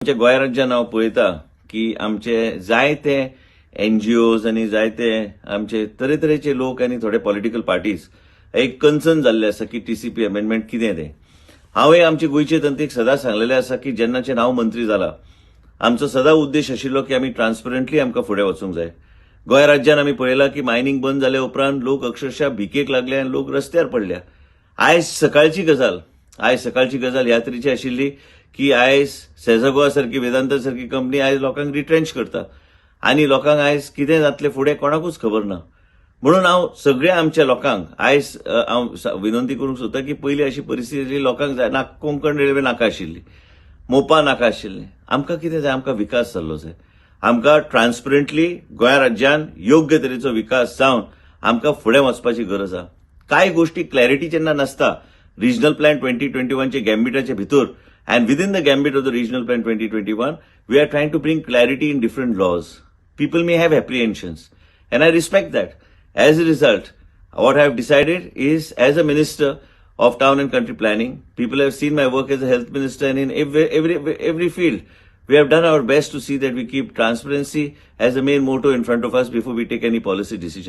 आमच्या गोंय राज्यान हांव पळयता की आमचे जायते NGOs आनी जायते आमचे तरेतरेचे लोक आनी थोडे पॉलिटिकल पार्टीज एक कन्सर्न जाल्ले आसा की TCP अमेंडमेंट कितें तें. हांवें आमचे गोंयचे तंत्रीक सदांच सांगलेलें आसा की जेन्नाच्यान हांव मंत्री जाला आमचो सदां उद्देश आशिल्लो की आमी ट्रान्सपरंटली आमकां फुडें वचूंक जाय. गोंय राज्यान आमी पळयलां की मायनिंग बंद जाले उपरांत लोक अक्षरशः भिकेक लागले आनी लोक रस्त्यार पडल्या. आयज सकाळची गजाल ह्या तरेची आशिल्ली की आयज ChannelCheck सारखी वेदांता सारखी कंपनी आयज लोकांक रिट्रेंच करता आनी लोकांक आयज कितें जातलें फुडें कोणाकूच खबर ना. म्हणून हांव सगळ्या आमच्या लोकांक आयज हांव विनंती करूंक सोदता की पयलीं अशी परिस्थिती आशिल्ली लोकांक जाय ना कोंकण रेल्वे नाका आशिल्ली, मोपा नाका आशिल्लें. आमकां कितें जाय, आमकां विकास जाल्लो जाय. आमकां ट्रान्सपरंटली गोंय राज्यान योग्य तरेचो विकास जावन आमकां फुडें वचपाची गरज आसा. कांय गोष्टी क्लॅरिटी जेन्ना नासता रिजनल प्लॅन 2021 चे गॅम्बिटाचे भितर and within the gambit of the regional plan 2021 we are trying to bring clarity in different laws. People may have apprehensions and I respect that. As a result, what I have decided is, as a minister of town and country planning, people have seen my work as a health minister, and in every field we have done our best to see that we keep transparency as the main motto in front of us before we take any policy decisions.